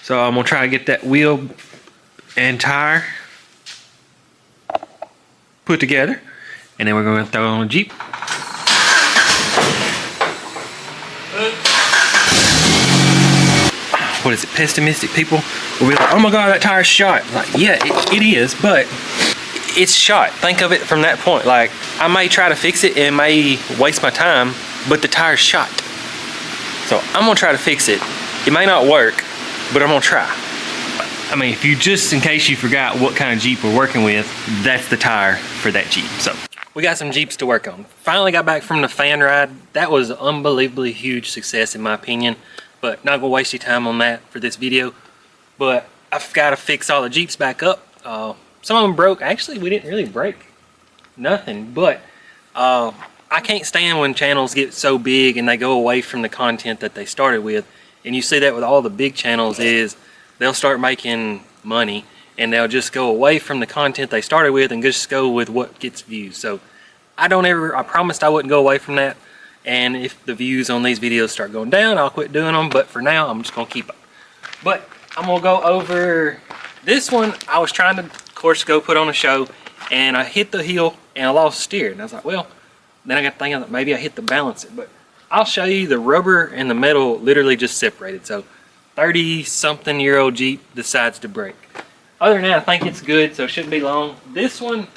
So I'm gonna try to get that wheel and tire put together, and then we're gonna throw it on the Jeep. What is it? Pessimistic people will be like, "Oh my God, that tire's shot." Like, yeah, it is, but it's shot. Think of it from that point. Like, I may try to fix it and may waste my time, but the tire's shot. So I'm gonna try to fix it. It may not work, but I'm gonna try. I mean, if you just in case you forgot what kind of Jeep we're working with, that's the tire for that Jeep. So we got some Jeeps to work on. Finally got back from the fan ride. That was an unbelievably huge success in my opinion, but not gonna waste your time on that for this video. But I've got to fix all the Jeeps back up. Some of them broke. Actually, we didn't really break nothing, but I can't stand when channels get so big and they go away from the content that they started with. And you see that with all the big channels is they'll start making money and they'll just go away from the content they started with and just go with what gets views. So I promised I wouldn't go away from that. And if the views on these videos start going down, I'll quit doing them. But for now, I'm just gonna keep them. But I'm gonna go over this one. I was trying to, of course, go put on a show, and I hit the hill and I lost steer. And I was like, well, then I got thinking that maybe I hit the balancer. But I'll show you, the rubber and the metal literally just separated. So 30-something-year-old Jeep decides to break. Other than that, I think it's good, so it shouldn't be long. This one,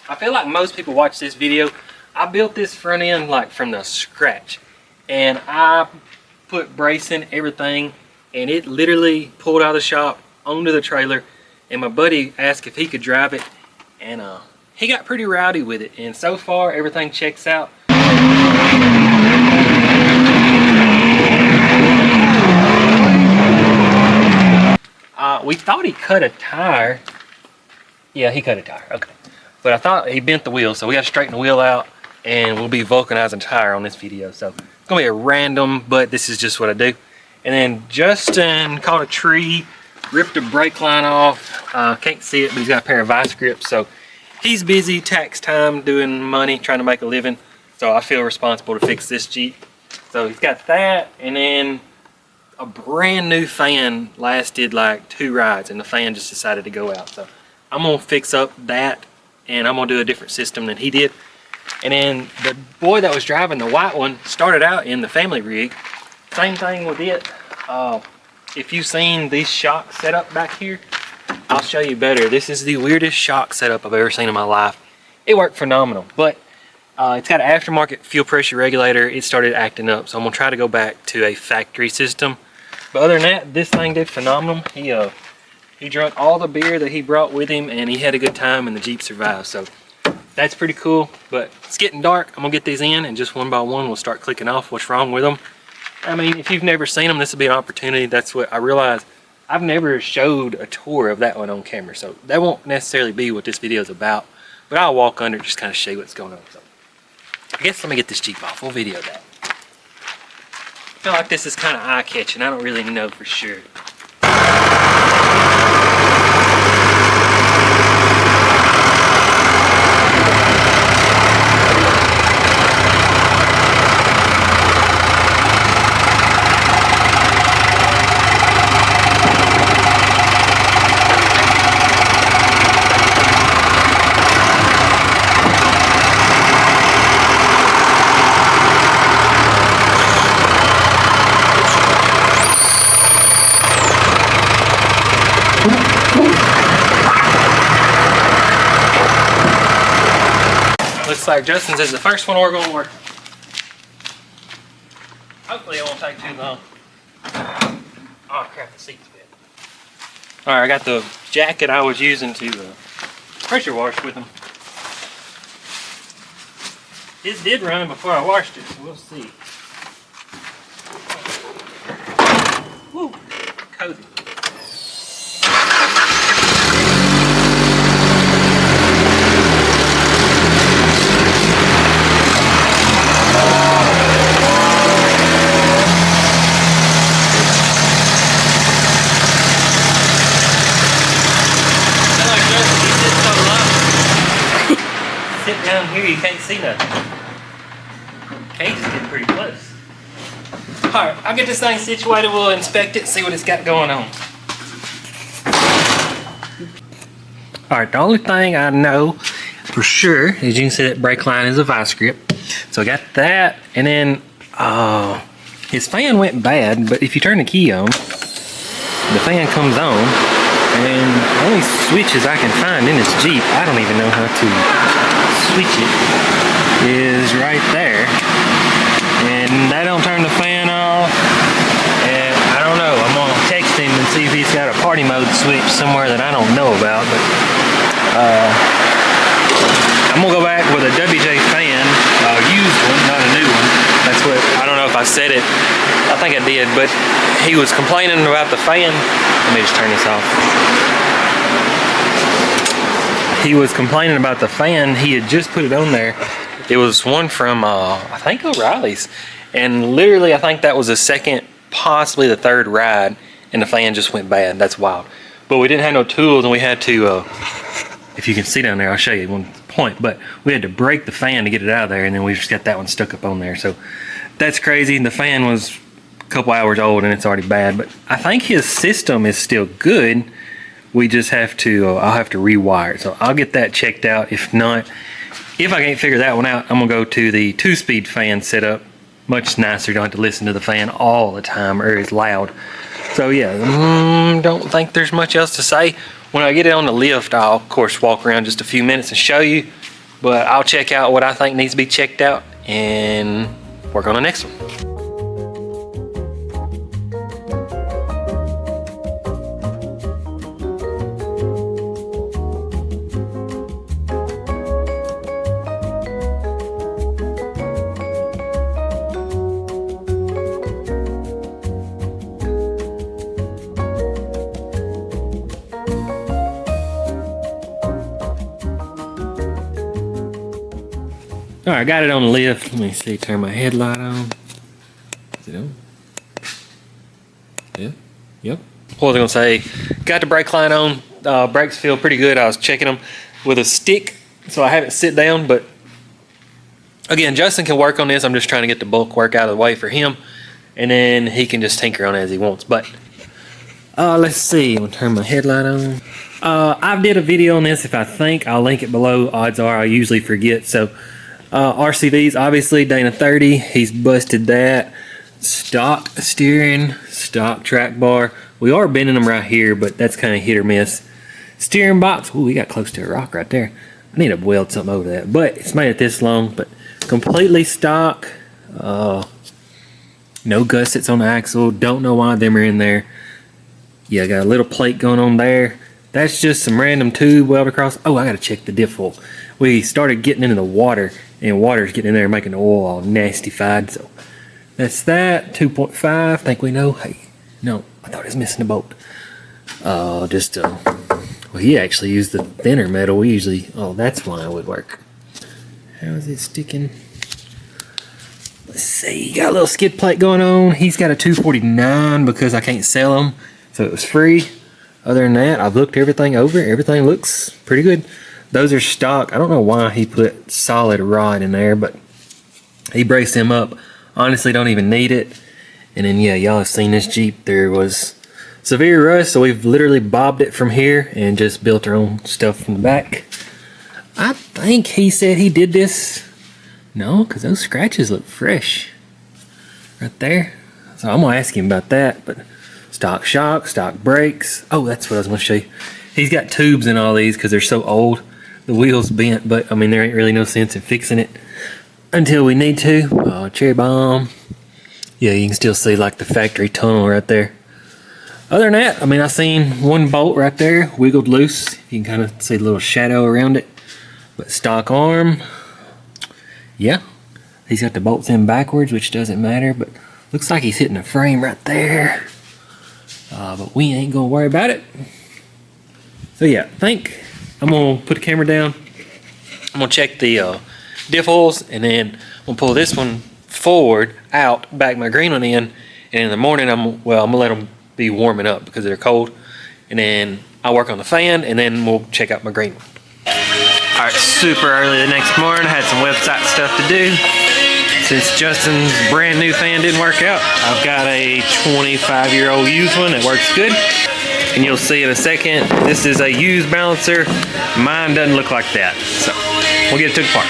I feel like most people watch this video. I built this front end like from the scratch, and I put bracing, everything, and it literally pulled out of the shop onto the trailer. And my buddy asked if he could drive it, and he got pretty rowdy with it. And so far, everything checks out. We thought he cut a tire. Yeah, he cut a tire. Okay, but I thought he bent the wheel, so we got to straighten the wheel out. And we'll be vulcanizing tire on this video. So it's gonna be a random, but this is just what I do. And then Justin caught a tree, ripped a brake line off. Can't see it, but he's got a pair of vice grips. So he's busy, tax time, doing money, trying to make a living. So I feel responsible to fix this Jeep. So he's got that, and then a brand new fan lasted like 2 rides, and the fan just decided to go out. So I'm gonna fix up that, and I'm gonna do a different system than he did. And then the boy that was driving the white one started out in the family rig. Same thing with it. If you've seen these shock setup back here, I'll show you better. This is the weirdest shock setup I've ever seen in my life. It worked phenomenal, but it's got an aftermarket fuel pressure regulator. It started acting up, so I'm gonna try to go back to a factory system. But other than that, this thing did phenomenal. He drank all the beer that he brought with him, and he had a good time, and the Jeep survived. So that's pretty cool. But it's getting dark. I'm gonna get these in, and just one by one we'll start clicking off what's wrong with them. I mean, if you've never seen them, this will be an opportunity. That's what I realized. I've never showed a tour of that one on camera, so that won't necessarily be what this video is about. But I'll walk under, just kind of show you what's going on. So I guess let me get this Jeep off. We'll video that. I feel like this is kind of eye-catching. I don't really know for sure. Looks like Justin's is the first one we're going to work. Hopefully it won't take too long. Oh crap, the seat's bent. Alright, I got the jacket I was using to pressure wash with him. It did run before I washed it, so we'll see. Woo, cozy. Down here you can't see nothing. Case is getting pretty close. Alright, I'll get this thing situated, we'll inspect it, see what it's got going on. Alright, the only thing I know for sure is you can see that brake line is a vice grip. So I got that, and then his fan went bad, but if you turn the key on, the fan comes on, and the only switches I can find in this Jeep, I don't even know how to switch it, is right there. And that don't turn the fan off, and I don't know, I'm gonna text him and see if he's got a party mode switch somewhere that I don't know about, but I'm gonna go back with a WJ fan, used one, not a new one. That's what, I don't know if I said it, I think I did, but he was complaining about the fan. Let me just turn this off. He was complaining about the fan, he had just put it on there. It was one from, I think O'Reilly's, and literally I think that was the second, possibly the third ride, and the fan just went bad. That's wild. But we didn't have no tools, and we had to, if you can see down there, I'll show you one point, but we had to break the fan to get it out of there, and then we just got that one stuck up on there. So that's crazy. The fan was a couple hours old and it's already bad, but I think his system is still good. We just have to, I'll have to rewire it. So I'll get that checked out. If not, if I can't figure that one out, I'm gonna go to the 2-speed fan setup. Much nicer, you don't have to listen to the fan all the time or it's loud. So yeah, don't think there's much else to say. When I get it on the lift, I'll of course walk around just a few minutes and show you, but I'll check out what I think needs to be checked out and work on the next one. Alright, I got it on the lift. Let me see, turn my headlight on. Is it on? Yeah, yep. What was I gonna say? Got the brake line on. Brakes feel pretty good. I was checking them with a stick, so I haven't sit down, but again, Justin can work on this. I'm just trying to get the bulk work out of the way for him, and then he can just tinker on it as he wants. But let's see, I'm gonna turn my headlight on. I did a video on this. If I think, I'll link it below. Odds are I usually forget, so RCVs, obviously Dana 30, he's busted that. Stock steering, stock track bar. We are bending them right here, but that's kind of hit or miss. Steering box, ooh, we got close to a rock right there. I need to weld something over that, but it's made it this long, but completely stock. No gussets on the axle, don't know why them are in there. Yeah, got a little plate going on there. That's just some random tube welded across. Oh, I gotta check the diff oil. We started getting into the water, and water's getting in there making the oil all nastified. So that's that. 2.5. I think we know. Hey, no, I thought it was missing a bolt. Well, he actually used the thinner metal. We usually, oh, that's why it would work. How is it sticking? Let's see. Got a little skid plate going on. He's got a 249 because I can't sell them, so it was free. Other than that, I've looked everything over. Everything looks pretty good. Those are stock. I don't know why he put solid rod in there, but he braced them up. Honestly, don't even need it. And then, yeah, y'all have seen this Jeep. There was severe rust, so we've literally bobbed it from here and just built our own stuff from the back. I think he said he did this. No, because those scratches look fresh right there. So I'm going to ask him about that, but stock shock, stock brakes. Oh, that's what I was going to show you. He's got tubes in all these because they're so old. The wheel's bent, but I mean, there ain't really no sense in fixing it until we need to. Oh, cherry bomb. Yeah, you can still see like the factory tunnel right there. Other than that, I mean, I seen one bolt right there wiggled loose. You can kind of see a little shadow around it. But stock arm, yeah. He's got the bolts in backwards, which doesn't matter, but looks like he's hitting a frame right there. But we ain't gonna worry about it. So yeah, I think I'm gonna put the camera down. I'm gonna check the diff oils, and then I'm gonna pull this one forward, out, back my green one in, and in the morning I'm gonna let them be warming up because they're cold, and then I'll work on the fan, and then we'll check out my green one. All right, super early the next morning, had some website stuff to do. Since Justin's brand new fan didn't work out, I've got a 25-year-old used one that works good. And you'll see in a second, this is a used balancer. Mine doesn't look like that. So we'll get it took apart.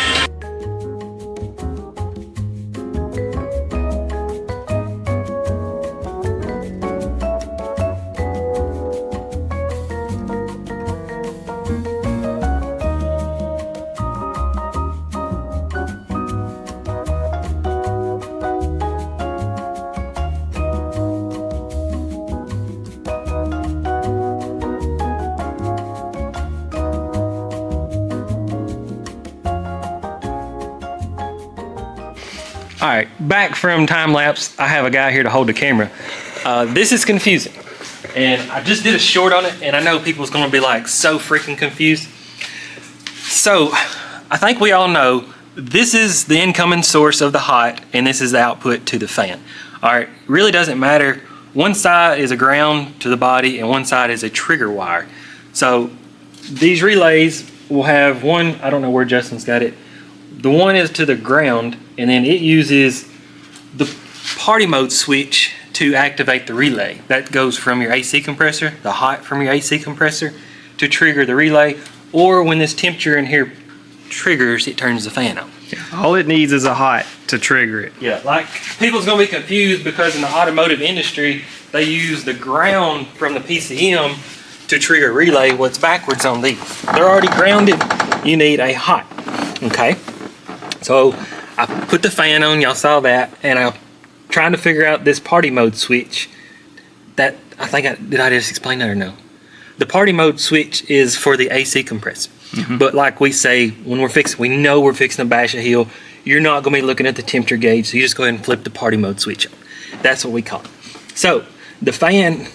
All right, back from time lapse. I have a guy here to hold the camera. This is confusing, and I just did a short on it, and I know people's gonna be like so freaking confused. So I think we all know this is the incoming source of the hot, and this is the output to the fan. All right, really doesn't matter. One side is a ground to the body, and one side is a trigger wire. So these relays will have one, I don't know where Justin's got it. The one is to the ground, and then it uses the party mode switch to activate the relay. That goes from your AC compressor, the hot from your AC compressor, to trigger the relay, or when this temperature in here triggers, it turns the fan on. All it needs is a hot to trigger it. Yeah, like people's gonna be confused because in the automotive industry, they use the ground from the PCM to trigger relay. What's backwards on these? They're already grounded, you need a hot, okay? So I put the fan on, y'all saw that, and I'm trying to figure out this party mode switch. That, did I just explain that or no? The party mode switch is for the AC compressor. But like we say, when we know we're fixing to bash a hill, you're not gonna be looking at the temperature gauge, so you just go ahead and flip the party mode switch on. That's what we call it. So the fan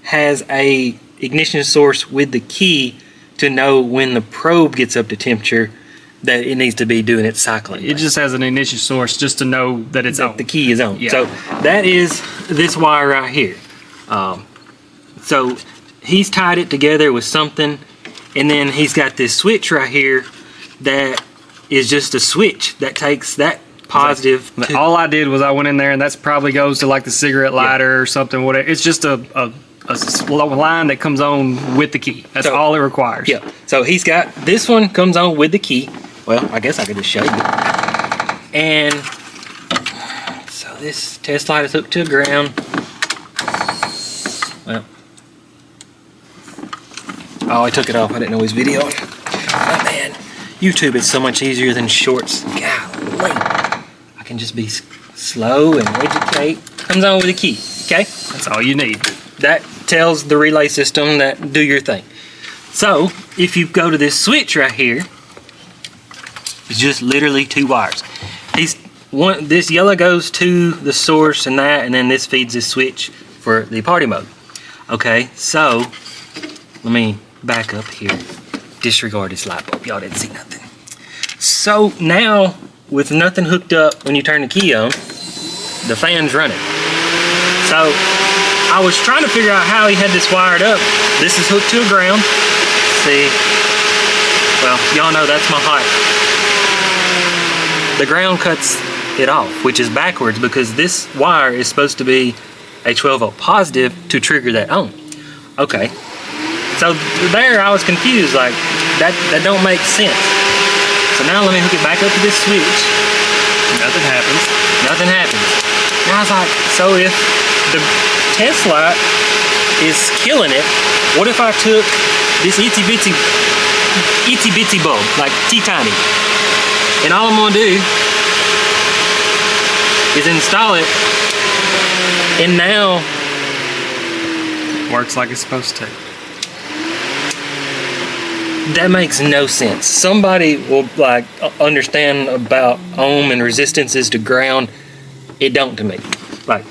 has a ignition source with the key to know when the probe gets up to temperature that it needs to be doing its cycling. It just has an ignition source just to know that it's on. The key is on. Yeah. So that is this wire right here. So he's tied it together with something, and then he's got this switch right here that is just a switch that takes that positive. All I did was I went in there, and that's probably goes to like the cigarette lighter or something. Whatever. It's just a line that comes on with the key. That's all it requires. Yeah. So he's got this one comes on with the key. Well, I guess I could just show you. And so this test light is hooked to the ground. Well, oh, I took it off. I didn't know he was videoing. Oh man, YouTube is so much easier than shorts. Golly. I can just be slow and educate. Comes on with the key. Okay. That's all you need. That tells the relay system that do your thing. So if you go to this switch right here, it's just literally two wires. This yellow goes to the source and then this feeds this switch for the party mode. Okay, so let me back up here. Disregard this light bulb. Y'all didn't see nothing. So now with nothing hooked up, when you turn the key on, the fan's running. So I was trying to figure out how he had this wired up. This is hooked to a ground. See, well, y'all know that's my hot. The ground cuts it off, which is backwards because this wire is supposed to be a 12-volt positive to trigger that on. Okay, so there I was confused, like that don't make sense. So now let me hook it back up to this switch. Nothing happens. Nothing happens. Now I was like, so if the test light is killing it, what if I took this itsy bitsy bulb, like teeny, and all I'm gonna do is install it, and now works like it's supposed to. That makes no sense. Somebody will like understand about ohm and resistances to ground. It don't to me. Like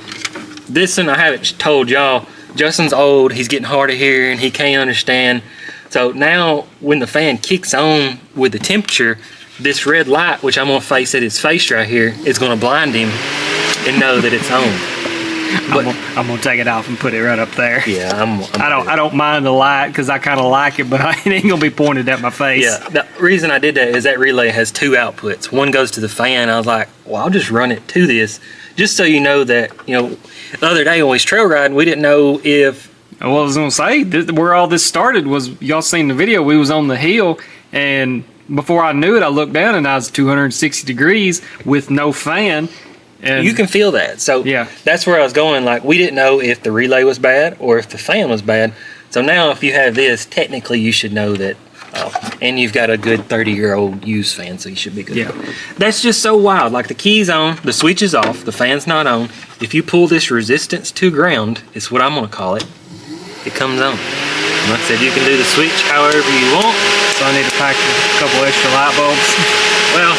this, and I haven't told y'all, Justin's old, he's getting hard of hearing, he can't understand. So now when the fan kicks on with the temperature, this red light, which I'm gonna face at his face right here, is gonna blind him and know that it's on. But I'm gonna take it off and put it right up there. yeah, I don't mind the light because I kind of like it, but it ain't gonna be pointed at my face. Yeah, the reason I did that is that relay has two outputs. One goes to the fan. I was like, well, I'll just run it to this, just so you know that, you know, the other day when we was trail riding, we didn't know if. Well, I was gonna say where all this started was y'all seen the video. We was on the hill, and before I knew it, I looked down and I was 260 degrees with no fan. And You can feel that. So Yeah. that's where I was going. Like, we didn't know if the relay was bad or if the fan was bad. So now if you have this, technically you should know that. And you've got a good 30-year-old used fan, so you should be good. Yeah. That's just so wild. Like, the key's on, the switch is off, the fan's not on. If you pull this resistance to ground, it's what I'm going to call it, it comes on. And like I said, you can do the switch however you want. so I need to pack a couple extra light bulbs. Well,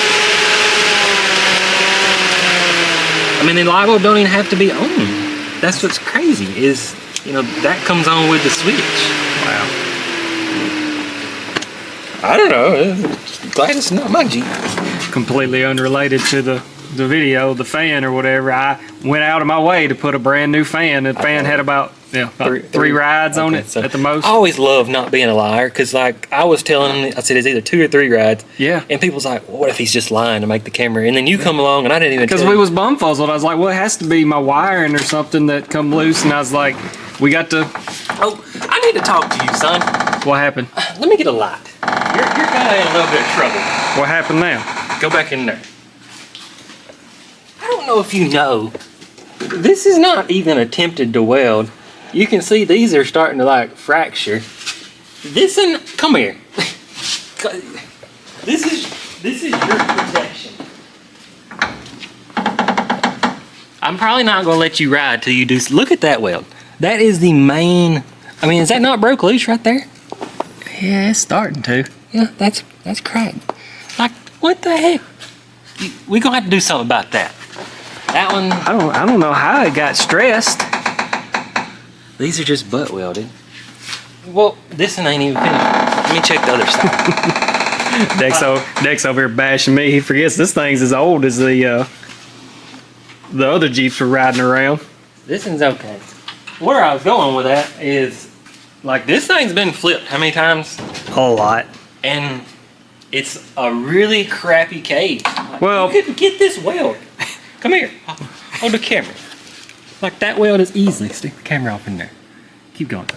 I mean, the light bulb don't even have to be on. That's what's crazy is, you know, that comes on with the switch. Wow. I don't know. Glad it's not my Jeep. Completely unrelated to the video, the fan or whatever. I went out of my way to put a brand new fan. The fan had about three rides on it so at the most. I always love not being a liar because, like, I was telling him, I said it's either 2 or 3 rides. Yeah. And people's like, well, what if he's just lying to make the camera? And then you come along and I didn't even Because tell we you. was bumfuzzled. I was like, well, it has to be my wiring or something that come loose. And I was like, we got to. Oh, I need to talk to you, son. What happened? Let me get a light. You're kind of in a little bit of trouble. What happened now? Go back in there. I don't know if you know, this is not even attempted to weld. You can see these are starting to like fracture. This and come here. This is your protection. I'm probably not gonna let you ride till you do. Look at that weld. That is the main. I mean, is that not broke loose right there? Yeah, it's starting to. Yeah, that's cracked. Like, what the heck? We're gonna have to do something about that. That one. I don't know how it got stressed. These are just butt welded. Well, this one ain't even finished. Let me check the other side. Dex over here bashing me. He forgets this thing's as old as the other Jeeps were riding around. This one's okay. Where I was going with that is, like, this thing's been flipped how many times? A lot. And it's a really crappy cage. Like, Well- you couldn't get this weld. Come here. Hold the camera. Like, that weld is easily. Stick the camera off in there. Keep going.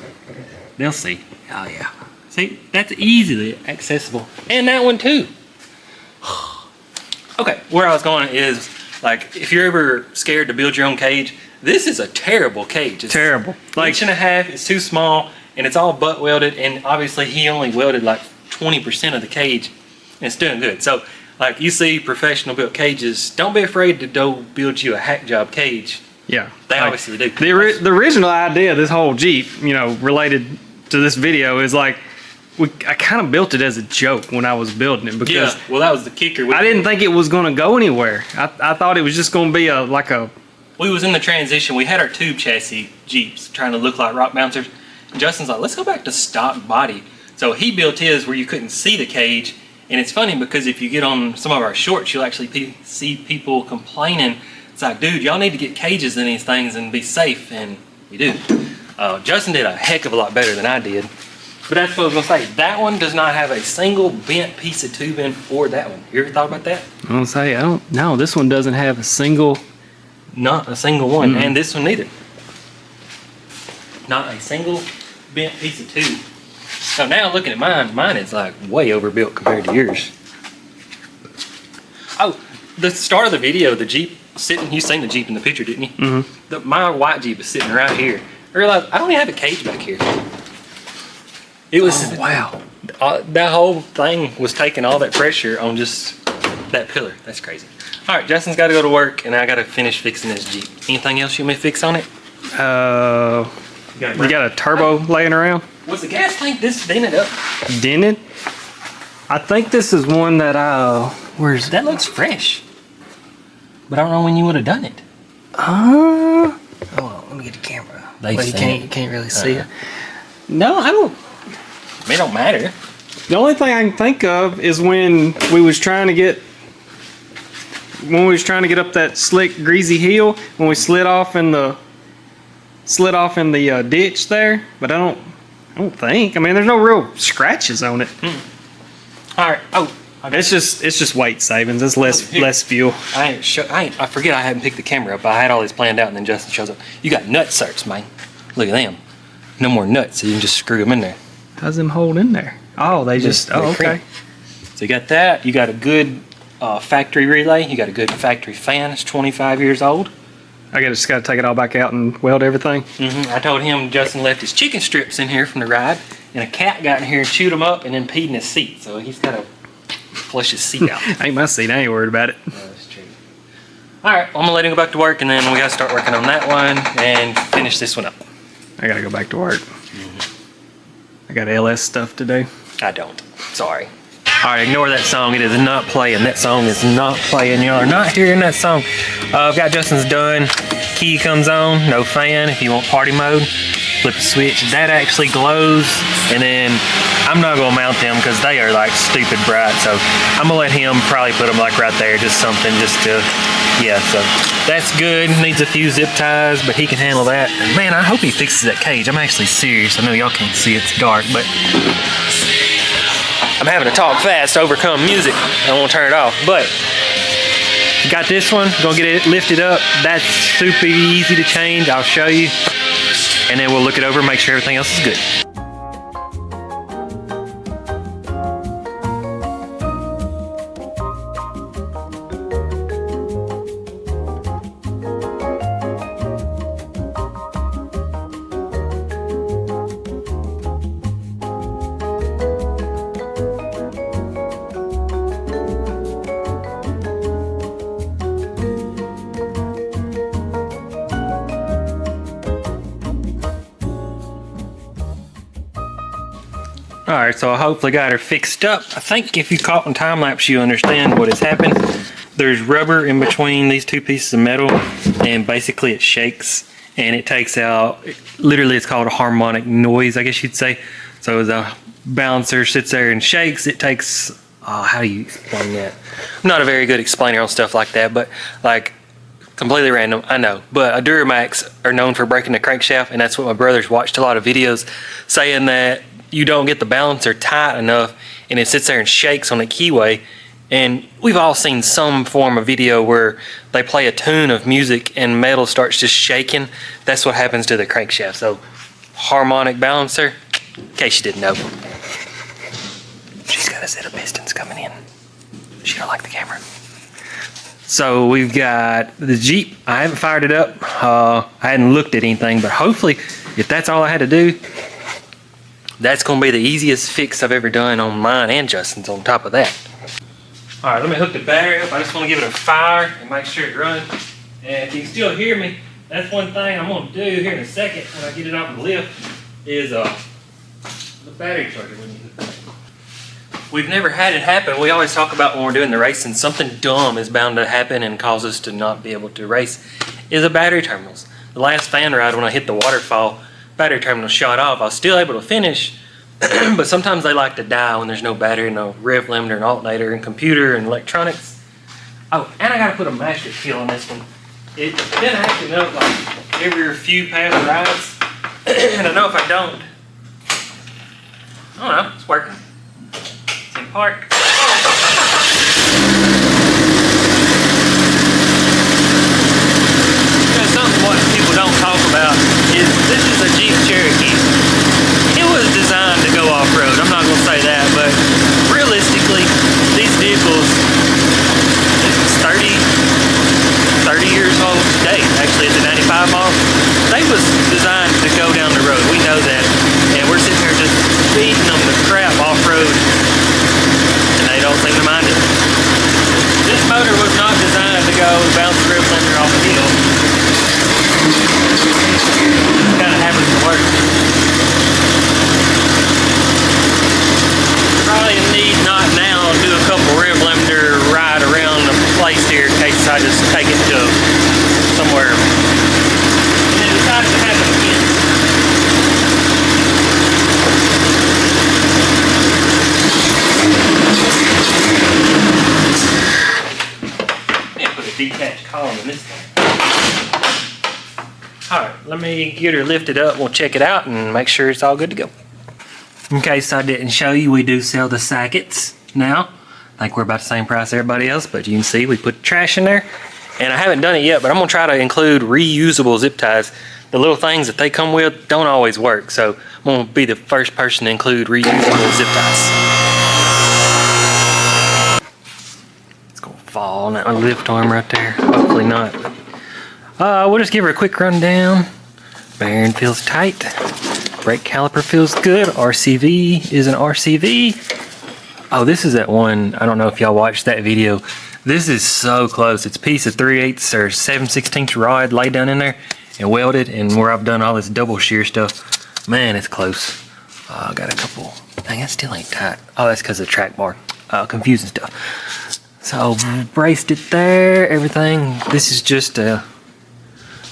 They'll see. Oh, yeah. See, that's easily accessible. And that one, too. Okay, where I was going is, like, if you're ever scared to build your own cage, this is a terrible cage. It's Terrible. Like, 1.5 inches, it's too small, and it's all butt welded, and obviously he only welded like 20% of the cage, and it's doing good. So, like, you see professional built cages, don't be afraid to go build you a hack job cage. Yeah. They Like, obviously do. The original idea of this whole Jeep, you know, related to this video is like, I kind of built it as a joke when I was building it because Yeah, well, that was the kicker. I didn't think it was going to go anywhere. I thought it was just going to be We was in the transition. We had our tube chassis Jeeps trying to look like rock bouncers. And Justin's like, let's go back to stock body. So he built his where you couldn't see the cage. And it's funny because if you get on some of our shorts, you'll actually see people complaining. It's like, dude, y'all need to get cages in these things and be safe. And we do. Justin did a heck of a lot better than I did. But that's what I was going to say. That one does not have a single bent piece of tubing or that one. You ever thought about that? I'm going to say, no, this one doesn't have a single. Not a single one, and this one neither. Not a single bent piece of tube. So now looking at mine is like way overbuilt compared to yours. Oh, the start of the video, the Jeep sitting, you seen the Jeep in the picture, didn't you? Mm-hmm. My white Jeep is sitting right here. I realized I don't even have a cage back here. It was, Wow. That whole thing was taking all that pressure on just that pillar. That's crazy. All right, Justin's got to go to work, and I got to finish fixing this Jeep. Anything else you may fix on it? You got a turbo laying around? Was the gas tank this dented up? Dented? I think this is one that where's That looks fresh. But I don't know when you would have done it. Hold on, let me get the camera. They But you say can't really see it. No, I don't. It don't matter. The only thing I can think of is when we was trying to get up that slick greasy hill, when we slid off in the slid off in the ditch there, but I don't think. I mean, there's no real scratches on it. All right. Oh, it's just weight savings. It's less fuel. I forget I hadn't picked the camera up. I had all this planned out, and then Justin shows up. You got nut certs, man. Look at them. No more nuts, so you can just screw them in there. How's them hold in there? Oh, they just. Oh, okay. So you got that. You got a good factory relay. You got a good factory fan. It's 25 years old. I just got to take it all back out and weld everything. I told him Justin left his chicken strips in here from the ride, and a cat got in here and chewed them up and then peed in his seat. So he's got to flush his seat out. Ain't my seat. I ain't worried about it. That's true. All right, well, I'm gonna let him go back to work, and then we gotta start working on that one and finish this one up. I gotta go back to work. I got LS stuff to do. I don't. Sorry. All right, ignore that song. It is not playing. That song is not playing. You are not hearing that song. I've got Justin's done. Key comes on. No fan. If you want party mode, flip the switch. That actually glows. And then I'm not gonna mount them because they are like stupid bright. So I'm gonna let him probably put them like right there, just something, just to, yeah. So that's good. Needs a few zip ties, but he can handle that. And man, I hope he fixes that cage. I'm actually serious. I know y'all can't see, it's dark, but I'm having to talk fast to overcome music. I won't turn it off, but got this one, gonna get it lifted up. That's super easy to change. I'll show you. And then we'll look it over and make sure everything else is good. All right, so I hopefully got her fixed up. I think if you caught in time lapse, you understand what has happened. There's rubber in between these two pieces of metal, and basically it shakes and it takes out, literally it's called a harmonic noise, I guess you'd say. So as a balancer sits there and shakes, it takes, how do you explain that? I'm not a very good explainer on stuff like that, but like completely random, I know. But Duramax are known for breaking the crankshaft, and that's what my brothers watched a lot of videos saying that you don't get the balancer tight enough and it sits there and shakes on the keyway. And we've all seen some form of video where they play a tune of music and metal starts just shaking. That's what happens to the crankshaft. So harmonic balancer, in case you didn't know. She's got a set of pistons coming in. She don't like the camera. So we've got the Jeep. I haven't fired it up. I hadn't looked at anything, but hopefully if that's all I had to do, that's gonna be the easiest fix I've ever done on mine and Justin's on top of that. All right, let me hook the battery up. I just wanna give it a fire and make sure it runs. And if you can still hear me, that's one thing I'm gonna do here in a second when I get it off the lift is the battery charger. When you hook it up. We've never had it happen. We always talk about when we're doing the racing, something dumb is bound to happen and cause us to not be able to race, is the battery terminals. The last fan ride when I hit the waterfall, battery terminal shot off. I was still able to finish, but sometimes they like to die when there's no battery, no rev limiter, and alternator, and computer, and electronics. Oh, and I gotta put a master keel on this one. It's been acting up like every few past rides, and I know if I don't know, it's working. It's in park. Something what people don't talk about is this is a Jeep Cherokee. It was designed to go off-road. I'm not going to say that, but realistically, these vehicles, it's 30 years old today. Actually, it's a 95 model. They was designed to go down the road. We know that. And we're sitting here just beating them the crap off-road. let me get her lifted up. We'll check it out and make sure it's all good to go. Okay, so I didn't show you, we do sell the sockets now. I think we're about the same price as everybody else, but you can see we put trash in there. And I haven't done it yet, but I'm gonna try to include reusable zip ties. The little things that they come with don't always work, so I'm gonna be the first person to include reusable zip ties. It's gonna fall on that lift arm right there. Hopefully not. We'll just give her a quick rundown. Bearing feels tight. Brake caliper feels good. RCV is an RCV. Oh, this is that one. I don't know if y'all watched that video. This is so close. It's a piece of 3/8 or 7/16 rod laid down in there and welded, and where I've done all this double shear stuff, man, it's close. I got a couple. Dang, that still ain't tight. Oh, that's because of the track bar. Confusing stuff. So braced it there. Everything. This is just let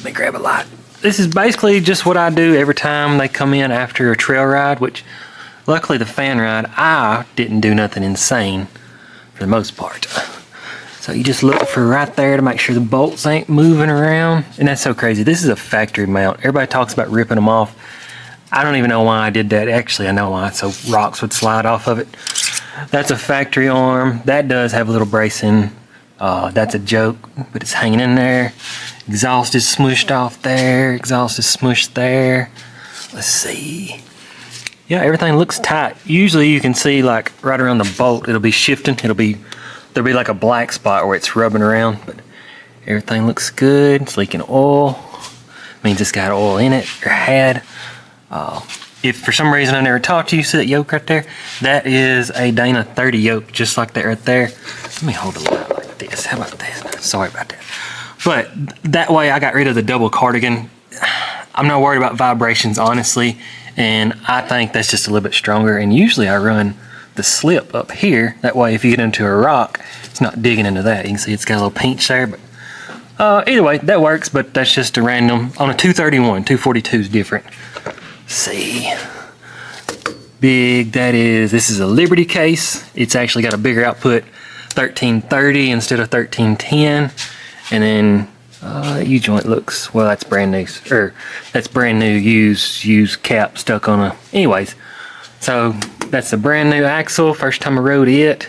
me grab a light. This is basically just what I do every time they come in after a trail ride, which luckily the fan ride, I didn't do nothing insane for the most part. So you just look for right there to make sure the bolts ain't moving around. And that's so crazy. This is a factory mount. Everybody talks about ripping them off. I don't even know why I did that. Actually, I know why. So rocks would slide off of it. That's a factory arm. That does have a little bracing. That's a joke, but it's hanging in there. Exhaust is smushed off there. Exhaust is smushed there. Let's see. Yeah, everything looks tight. Usually you can see like right around the bolt, it'll be shifting. There'll be like a black spot where it's rubbing around, but everything looks good. It's leaking oil. Means it's got oil in it, or had. If for some reason I never talked to you, see that yoke right there? That is a Dana 30 yoke, just like that right there. Let me hold the light like this. How about that? Sorry about that. But that way I got rid of the double cardigan. I'm not worried about vibrations, honestly, and I think that's just a little bit stronger. And usually I run the slip up here. That way if you get into a rock, it's not digging into that. You can see it's got a little pinch there, but either way, that works, but that's just a random. On a 231, 242 is different. Let's see. Big, this is a Liberty case. It's actually got a bigger output, 1330 instead of 1310. And then U-joint looks, well, that's brand new, or that's brand new used cap stuck on a, anyways. So that's a brand new axle, first time I rode it.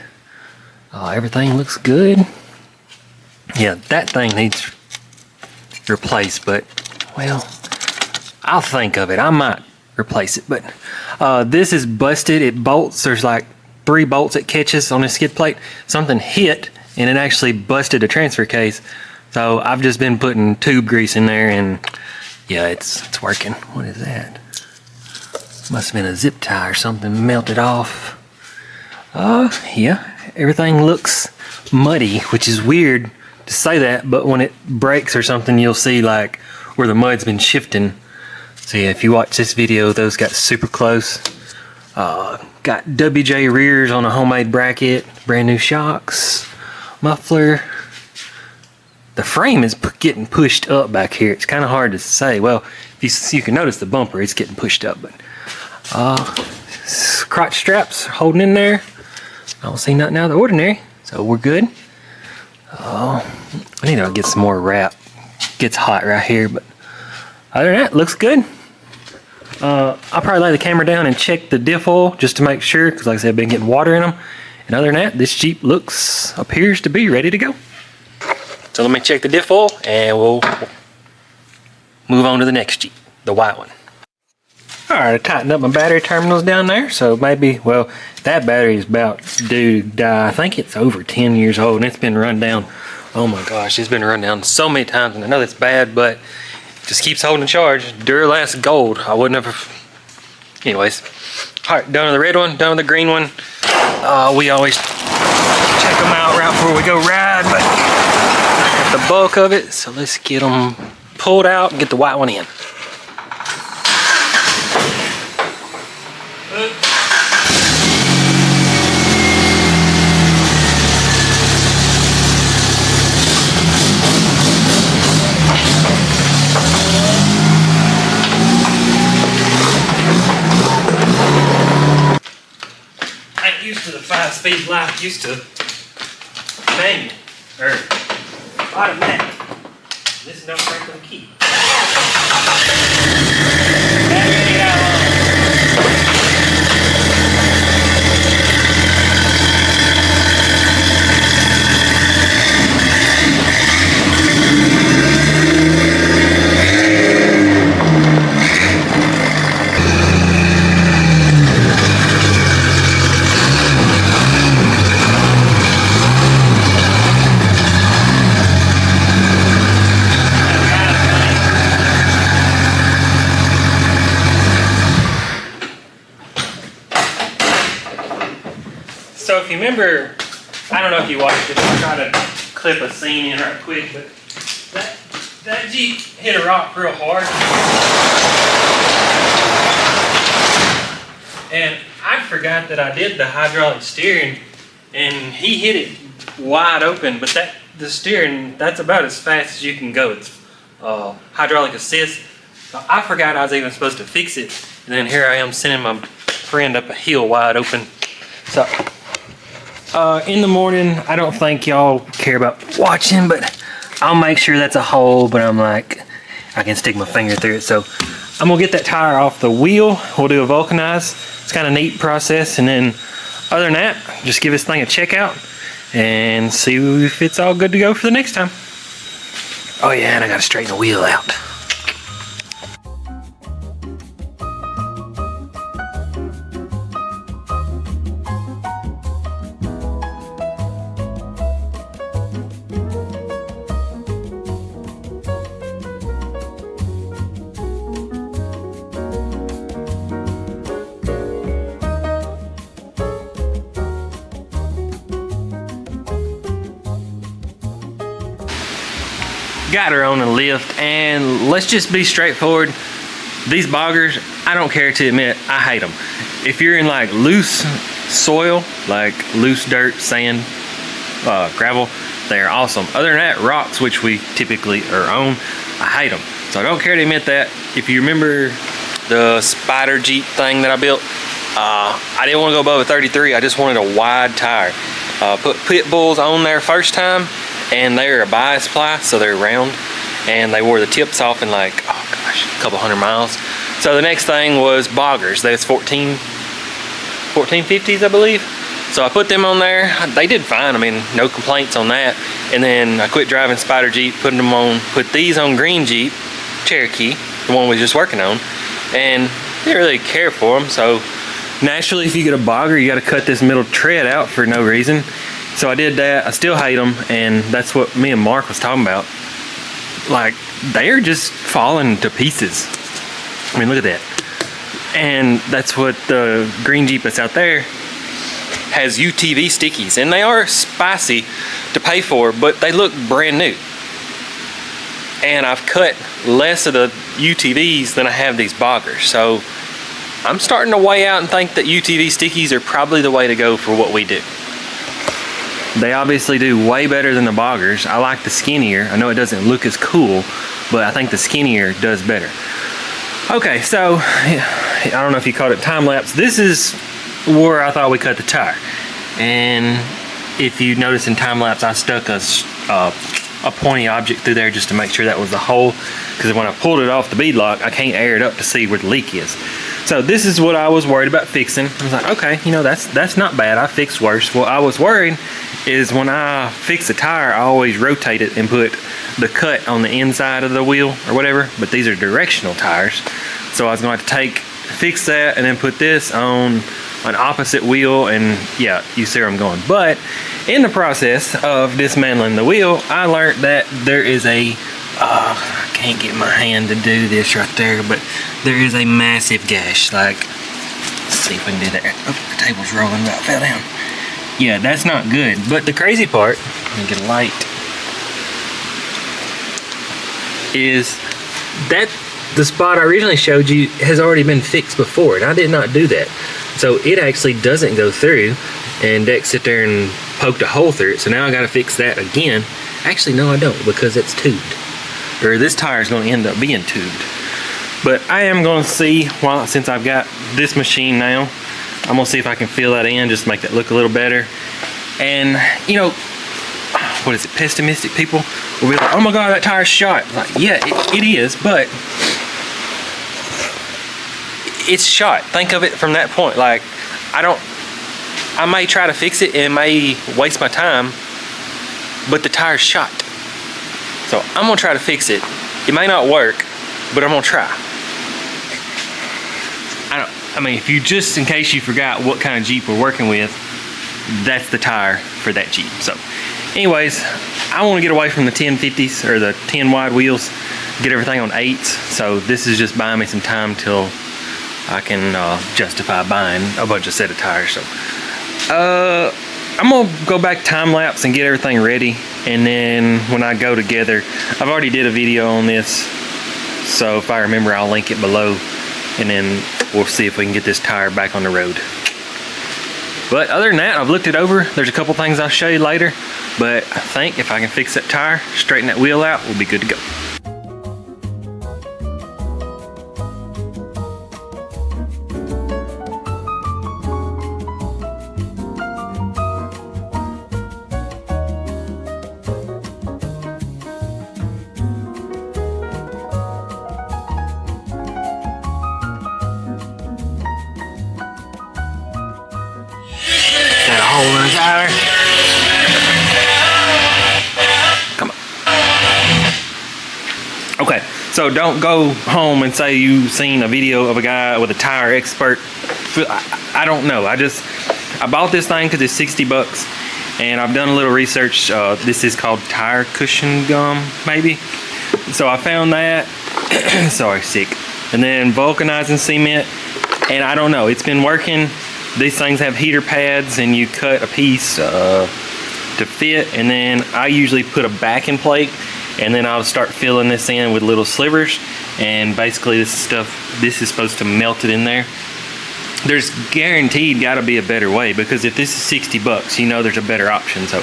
Everything looks good. Yeah, that thing needs replaced, but, well, I'll think of it. I might replace it, but this is busted. It bolts. There's like 3 bolts it catches on this skid plate. Something hit, and it actually busted a transfer case. So I've just been putting tube grease in there, and yeah, it's working. What is that? Must have been a zip tie or something melted off. Yeah, everything looks muddy, which is weird to say that, but when it breaks or something, you'll see like where the mud's been shifting. So yeah, if you watch this video, those got super close. Got WJ rears on a homemade bracket, brand new shocks, muffler. The frame is getting pushed up back here. It's kind of hard to say. Well, if you can notice the bumper, it's getting pushed up, but crotch straps holding in there. I don't see nothing out of the ordinary, so we're good. I need to get some more wrap. Gets hot right here, but other than that, looks good. I'll probably lay the camera down and check the diff oil just to make sure, because like I said, I've been getting water in them. And other than that, this Jeep appears to be ready to go. So let me check the diff oil and we'll move on to the next Jeep, the white one. Alright, I tightened up my battery terminals down there, so maybe, well, that battery is about due to die. I think it's over 10 years old and it's been run down. Oh my gosh, it's been run down so many times, and I know that's bad, but it just keeps holding charge. Duralast gold. I wouldn't have. Anyways, alright, done with the red one, done with the green one. We always check them out right before we go ride, but got the bulk of it, so let's get them pulled out and get the white one in. Used to the 5-speed life, used to manual or automatic. This don't break the key. So if you remember, I don't know if you watched it, I'll try to clip a scene in right quick, but that Jeep hit a rock real hard. And I forgot that I did the hydraulic steering, and he hit it wide open, but the steering, that's about as fast as you can go. It's hydraulic assist. So I forgot I was even supposed to fix it, and then here I am sending my friend up a hill wide open. So in the morning, I don't think y'all care about watching, but I'll make sure that's a hole, but I'm like, I can stick my finger through it. So I'm gonna get that tire off the wheel. We'll do a vulcanize. It's kind of neat process. And then other than that, just give this thing a check out and see if it's all good to go for the next time. Oh yeah, and I gotta straighten the wheel out. Got her on a lift, and let's just be straightforward. These boggers, I don't care to admit, I hate them. If you're in like loose soil, like loose dirt, sand, gravel, they're awesome. Other than that, rocks, which we typically are on, I hate them. So I don't care to admit that. If you remember the Spider Jeep thing that I built, I didn't want to go above a 33. I just wanted a wide tire. Put pit bulls on there first time, and they're a bias ply, so they're round, and they wore the tips off in like, oh gosh, a couple 100 miles. So the next thing was boggers. That's 1450s, I believe. So I put them on there. They did fine. I mean, no complaints on that. And then I quit driving Spider Jeep, put these on green Jeep Cherokee, the one we were just working on, and didn't really care for them. So naturally, if you get a bogger, you got to cut this middle tread out for no reason. So I did that. I still hate them, and that's what me and Mark was talking about. Like, they're just falling to pieces. I mean, look at that. And that's what the green Jeep that's out there has, UTV stickies, and they are spicy to pay for, but they look brand new. And I've cut less of the UTVs than I have these boggers. So I'm starting to weigh out and think that UTV stickies are probably the way to go for what we do. They obviously do way better than the boggers. I like the skinnier. I know it doesn't look as cool, but I think the skinnier does better. Okay, so I don't know if you caught it time lapse. This is where I thought we cut the tire. And if you notice in time lapse, I stuck a pointy object through there just to make sure that was the hole. Because when I pulled it off the bead lock, I can't air it up to see where the leak is. So this is what I was worried about fixing. I was like, okay, you know, that's not bad. I fixed worse. What I was worried is when I fix the tire, I always rotate it and put the cut on the inside of the wheel or whatever, but these are directional tires. So I was going to have to fix that and then put this on an opposite wheel, and yeah, you see where I'm going. But in the process of dismantling the wheel, I learned that there is I can't get my hand to do this right there, but there is a massive gash. Like, let's see if we can do that. Oh, the table's rolling, about fell down. Yeah, that's not good. But the crazy part, let me get a light, is that the spot I originally showed you has already been fixed before, and I did not do that. So it actually doesn't go through, and Dex sit there and poked a hole through it. So now I got to fix that again. Actually, no, I don't, because it's tubed. Or this tire is going to end up being tubed. But I am going to see, since I've got this machine now, I'm going to see if I can fill that in, just to make that look a little better. And, you know, what is it, pessimistic people will be like, oh my God, that tire's shot. Like, yeah, it is, but it's shot. Think of it from that point. Like, I may try to fix it and may waste my time, but the tire's shot. So I'm gonna try to fix it. It may not work, but I'm gonna try. I mean, if you, just in case you forgot what kind of Jeep we're working with, that's the tire for that Jeep. So anyways, I want to get away from the 1050s or the 10 wide wheels, get everything on 8s. So this is just buying me some time till I can justify buying a bunch of set of tires. So I'm gonna go back time lapse and get everything ready, and then when I go together, I've already did a video on this, so if I remember I'll link it below, and then we'll see if we can get this tire back on the road. But other than that, I've looked it over. There's a couple things I'll show you later, but I think if I can fix that tire, straighten that wheel out, we'll be good to go. Got a hole in the tire. Come on. Okay, so don't go home and say you've seen a video of a guy with a tire expert. I don't know. I bought this thing because it's 60 bucks, and I've done a little research. This is called tire cushion gum, maybe. So I found that. Sorry, sick. And then vulcanizing cement, and I don't know. It's been working. These things have heater pads, and you cut a piece to fit, and then I usually put a backing plate, and then I'll start filling this in with little slivers, and basically this is supposed to melt it in there. There's guaranteed got to be a better way, because if this is 60 bucks, you know there's a better option. So,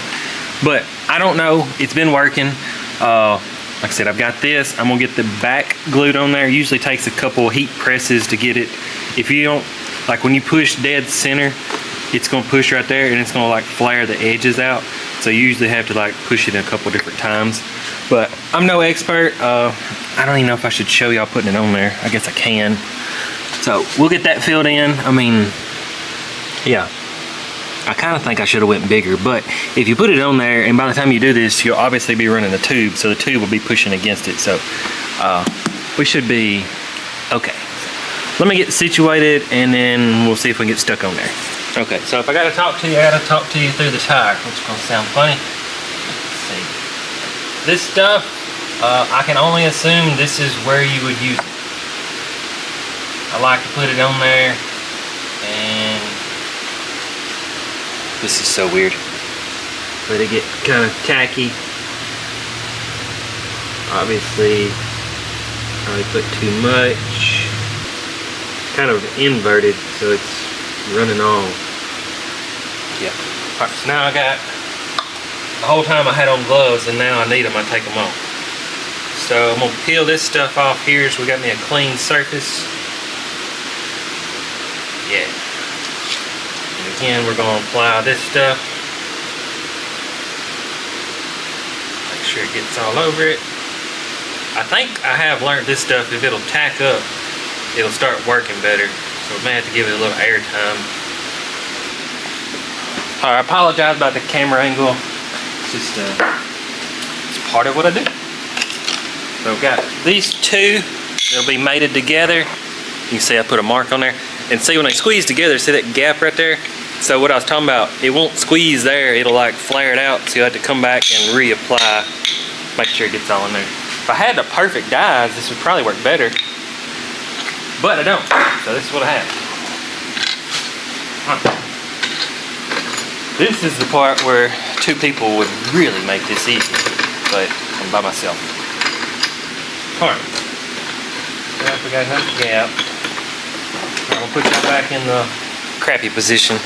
but I don't know. It's been working. Like I said, I've got this. I'm gonna get the back glued on there. It usually takes a couple heat presses to get it. If you don't, like when you push dead center, it's gonna push right there, and it's gonna like flare the edges out. So you usually have to like push it a couple different times. But I'm no expert. I don't even know if I should show y'all putting it on there. I guess I can. So we'll get that filled in. I mean, yeah. I kind of think I should have went bigger, but if you put it on there, and by the time you do this, you'll obviously be running the tube, so the tube will be pushing against it. So we should be okay. Let me get situated, and then we'll see if we can get stuck on there. Okay, so if I gotta talk to you, I gotta talk to you through the tire, which is gonna sound funny. Let's see. This stuff, I can only assume this is where you would use it. I like to put it on there, and this is so weird. Let it get kind of tacky. Obviously, probably put too much. Kind of inverted, so it's running on. Yeah. Alright, so now I got, the whole time I had on gloves, and now I need them, I take them off. So I'm gonna peel this stuff off here so we got me a clean surface. Yeah. And again, we're gonna apply this stuff. Make sure it gets all over it. I think I have learned this stuff, if it'll tack up, it'll start working better. So I may have to give it a little air time. Alright, I apologize about the camera angle. It's just it's part of what I do. So I've got these two, they'll be mated together. You can see I put a mark on there. And see when they squeeze together, see that gap right there? So what I was talking about, it won't squeeze there, it'll like flare it out, so you have to come back and reapply, make sure it gets all in there. If I had the perfect dies, this would probably work better, but I don't, so this is what I have. This is the part where two people would really make this easy, but I'm by myself. Alright, so we got enough gap. I'm gonna put you back in the crappy position.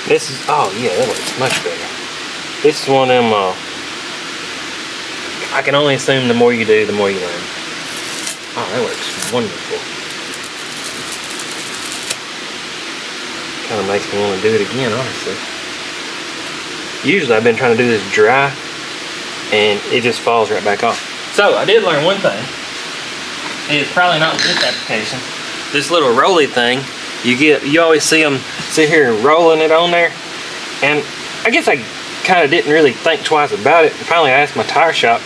This is, oh yeah, that looks much better. This is one of them, I can only assume the more you do, the more you learn. Oh, that works wonderful. Kind of makes me want to do it again, honestly. Usually I've been trying to do this dry, and it just falls right back off. So, I did learn one thing. is probably not this application. This little rolly thing, you always see them sit here rolling it on there, and I guess I kind of didn't really think twice about it. Finally, I asked my tire shop.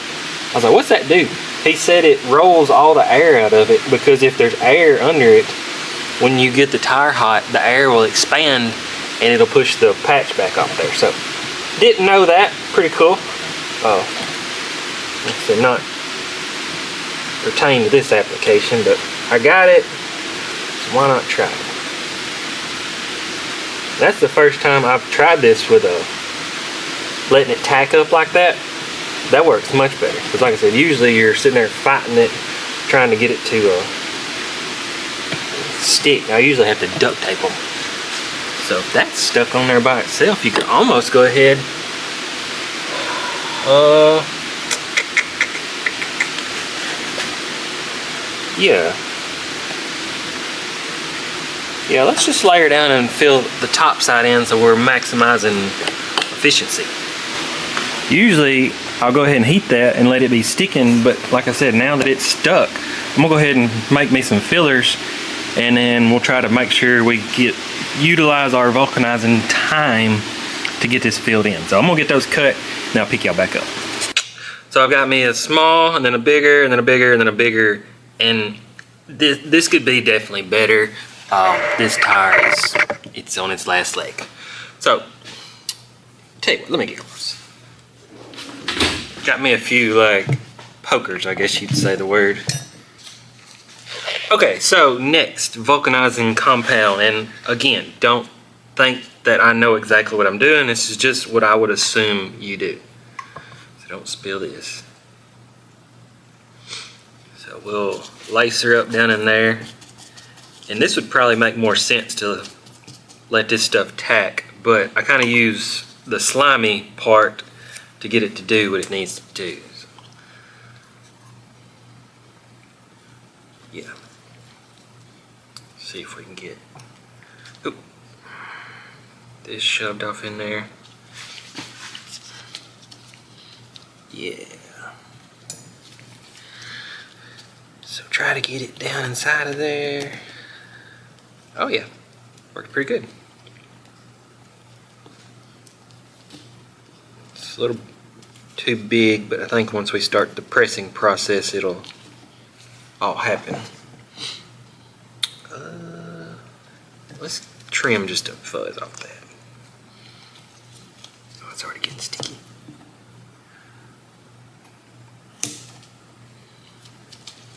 I was like, "What's that do?" He said it rolls all the air out of it, because if there's air under it, when you get the tire hot, the air will expand and it'll push the patch back off there. So, didn't know that. Pretty cool. Like I said, not pertain to this application, but I got it, so why not try it? That's the first time I've tried this with letting it tack up like that. That works much better, because like I said, usually you're sitting there fighting it, trying to get it to stick. I usually have to duct tape them. So if that's stuck on there by itself, you can almost go ahead. Yeah, let's just layer down and fill the top side in so we're maximizing efficiency. Usually I'll go ahead and heat that and let it be sticking, but like I said, now that it's stuck, I'm gonna go ahead and make me some fillers, and then we'll try to make sure we utilize our vulcanizing time to get this filled in. So I'm gonna get those cut and I'll pick y'all back up. So I've got me a small, and then a bigger, and then a bigger, and then a bigger, and this could be definitely better. This tire it's on its last leg. So, tell you what, let me get close. Got me a few like pokers, I guess you'd say the word. Okay, so next, vulcanizing compound, and again, don't think that I know exactly what I'm doing. This is just what I would assume you do. So don't spill this. So we'll lace her up down in there. And this would probably make more sense to let this stuff tack, but I kind of use the slimy part to get it to do what it needs to do. So, yeah. See if we can get this shoved off in there. Yeah. So try to get it down inside of there. Oh yeah, worked pretty good. It's a little too big, but I think once we start the pressing process, it'll all happen. Let's trim just a fuzz off that. Oh, it's already getting sticky.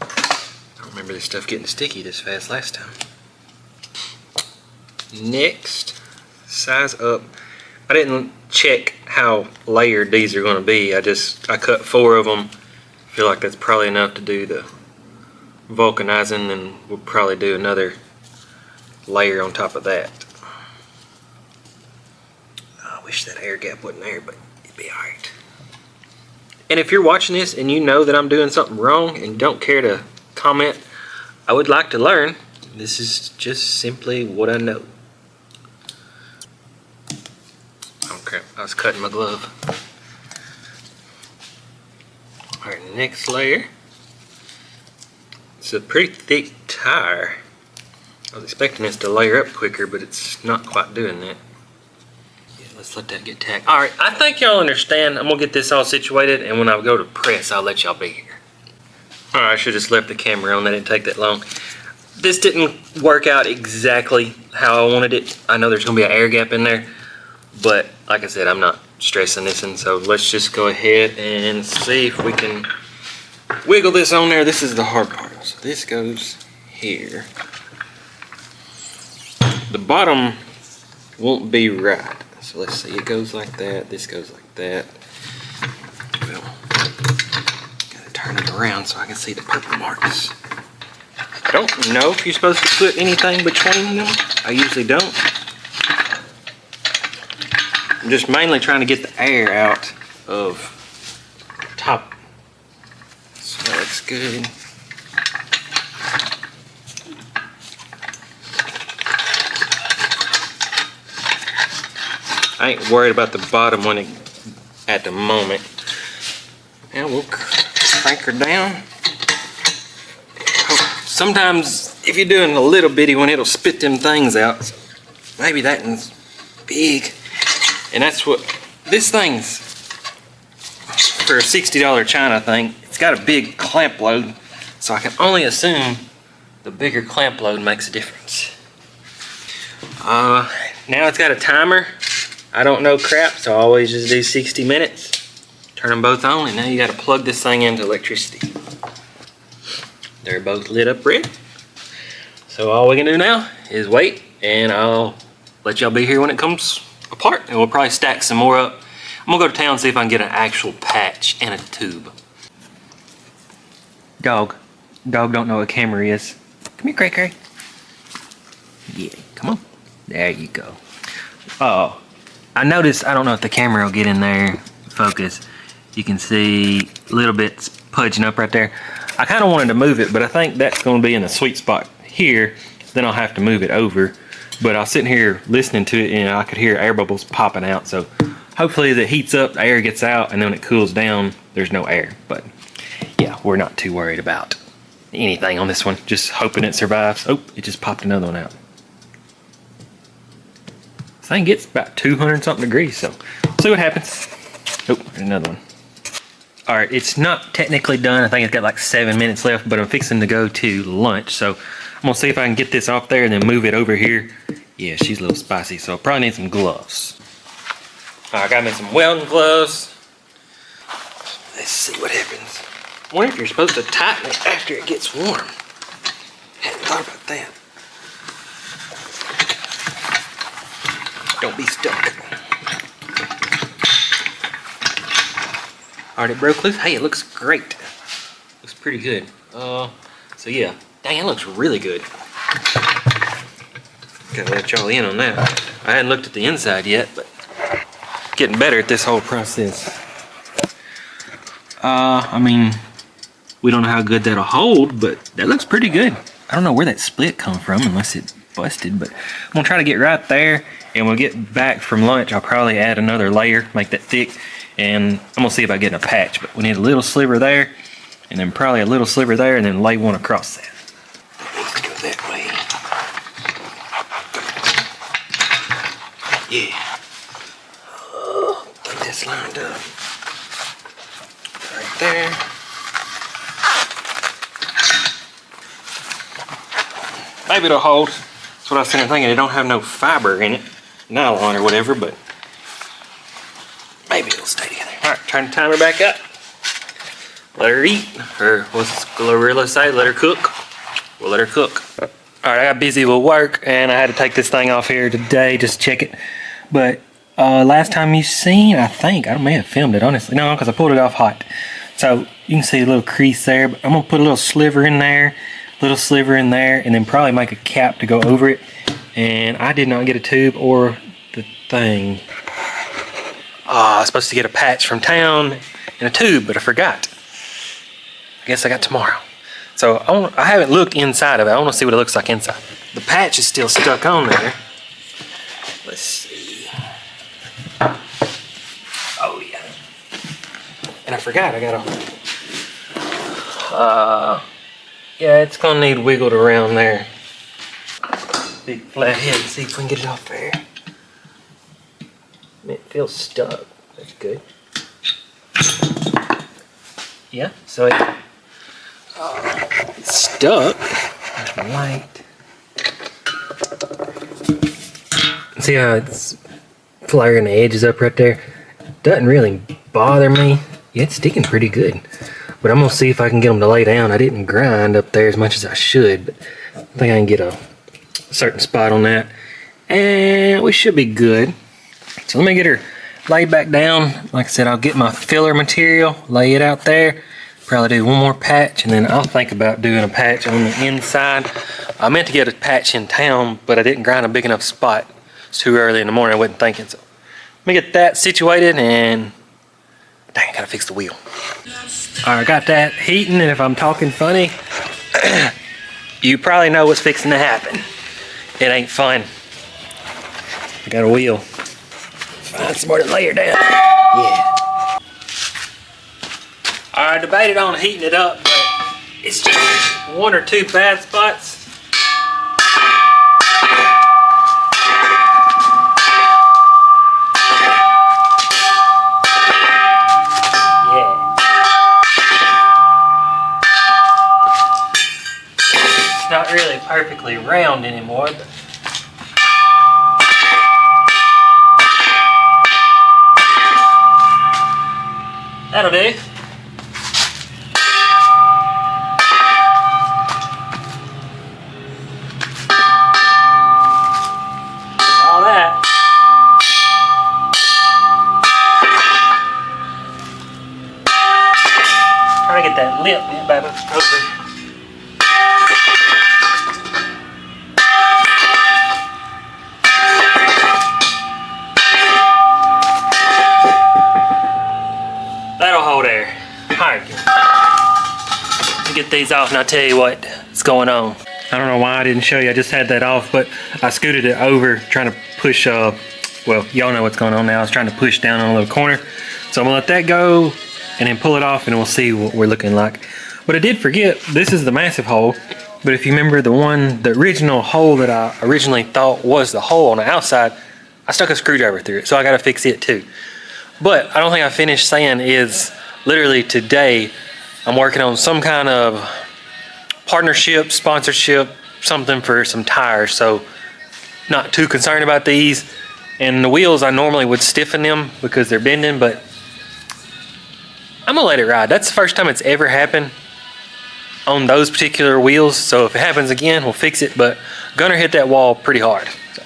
I don't remember this stuff getting sticky this fast last time. Next, size up. I didn't check how layered these are going to be. I cut 4 of them. I feel like that's probably enough to do the vulcanizing, and we'll probably do another layer on top of that. I wish that air gap wasn't there, but it'd be alright. And if you're watching this and you know that I'm doing something wrong and don't care to comment, I would like to learn. This is just simply what I know. Oh crap, I was cutting my glove. Alright, next layer. It's a pretty thick tire. I was expecting this to layer up quicker, but it's not quite doing that. Yeah, let's let that get tacked. Alright, I think y'all understand. I'm gonna get this all situated, and when I go to press, I'll let y'all be here. Alright, I should have just left the camera on. That didn't take that long. This didn't work out exactly how I wanted it. I know there's gonna be an air gap in there, but like I said, I'm not stressing this, and so let's just go ahead and see if we can wiggle this on there. This is the hard part. So this goes here. The bottom won't be right. So let's see, it goes like that, this goes like that. Well, gotta turn it around so I can see the purple marks. I don't know if you're supposed to put anything between them. I usually don't. I'm just mainly trying to get the air out of the top. So that looks good. I ain't worried about the bottom one at the moment. And we'll crank her down. Hope sometimes if you're doing a little bitty one, it'll spit them things out. So maybe that one's big. And that's what, this thing's for a $60 China thing. It's got a big clamp load, so I can only assume the bigger clamp load makes a difference. Now it's got a timer. I don't know crap, so I always just do 60 minutes. Turn them both on, and now you gotta plug this thing into electricity. They're both lit up red. So all we can do now is wait, and I'll let y'all be here when it comes apart, and we'll probably stack some more up. I'm gonna go to town and see if I can get an actual patch and a tube. Dog don't know what camera is. Come here, Cray. Yeah, come on. There you go. Oh, I noticed, I don't know if the camera will get in there, focus. You can see little bits pudging up right there. I kind of wanted to move it, but I think that's going to be in the sweet spot here. Then I'll have to move it over. But I was sitting here listening to it, and I could hear air bubbles popping out. So hopefully it heats up, the air gets out, and then when it cools down, there's no air. But yeah, we're not too worried about anything on this one. Just hoping it survives. Oh, it just popped another one out. This thing gets about 200 something degrees, so we'll see what happens. Oh, there's another one. All right, it's not technically done. I think it's got like 7 minutes left, but I'm fixing to go to lunch. So I'm gonna see if I can get this off there and then move it over here. Yeah, she's a little spicy, so I probably need some gloves. All right, I got me some welding gloves. Let's see what happens. I wonder if you're supposed to tighten it after it gets warm. Hadn't thought about that. Don't be stuck. Alright, it broke loose. Hey, it looks great. Looks pretty good. So yeah. Dang, it looks really good. Gotta let y'all in on that. I hadn't looked at the inside yet, but getting better at this whole process. I mean, we don't know how good that'll hold, but that looks pretty good. I don't know where that split come from unless it busted, but I'm gonna try to get right there, and when we get back from lunch, I'll probably add another layer, make that thick, and I'm gonna see if I get a patch. But we need a little sliver there, and then probably a little sliver there, and then lay one across that. Let's go that way. Yeah. Get this lined up. Right there. Maybe it'll hold. That's what I was thinking. It don't have no fiber in it, nylon or whatever, but maybe it'll stay together. All right, turn the timer back up. Let her eat, or what's Glorilla say? Let her cook. We'll let her cook. All right, I got busy with work, and I had to take this thing off here today just to check it. But last time you seen, I think I may have filmed it honestly. No, because I pulled it off hot. So you can see a little crease there. But I'm gonna put a little sliver in there. Little sliver in there, and then probably make a cap to go over it. And I did not get a tube or the thing. I was supposed to get a patch from town and a tube, but I forgot. I guess I got tomorrow. So I haven't looked inside of it. I want to see what it looks like inside. The patch is still stuck on there. Let's see. Oh yeah. And I forgot I got a yeah, it's gonna need wiggled around there. Big flat head. See if we can get it off there. It feels stuck. That's good. Yeah, so it's stuck. There's my light. See how it's flaring the edges up right there? Doesn't really bother me. Yeah, it's sticking pretty good. But I'm gonna see if I can get them to lay down. I didn't grind up there as much as I should, but I think I can get a certain spot on that. And we should be good. So let me get her laid back down. Like I said, I'll get my filler material, lay it out there. Probably do one more patch, and then I'll think about doing a patch on the inside. I meant to get a patch in town, but I didn't grind a big enough spot. It's too early in the morning, I wasn't thinking. So let me get that situated, and dang, I gotta fix the wheel. All right, I got that heating, and if I'm talking funny, you probably know what's fixing to happen. It ain't fun. I got a wheel. Find somewhere to lay her down. Yeah. I debated on heating it up, but It's just one or two bad spots. Yeah. It's not really perfectly round anymore, but that'll do. All that. Trying to get that lip bent back over. That'll hold there. Alright. Get these off and I'll tell you what's going on. I don't know why I didn't show you. I just had that off, but I scooted it over trying to push, well, y'all know what's going on now. I was trying to push down on a little corner. So I'm gonna let that go and then pull it off and we'll see what we're looking like. But I did forget, this is the massive hole. But if you remember the original hole that I originally thought was the hole on the outside, I stuck a screwdriver through it. So I gotta fix it too. But I don't think I finished saying is literally today I'm working on some kind of partnership, sponsorship, something for some tires. So not too concerned about these. And the wheels, I normally would stiffen them because they're bending, but I'm gonna let it ride. That's the first time it's ever happened on those particular wheels. So if it happens again, we'll fix it, but gonna hit that wall pretty hard. So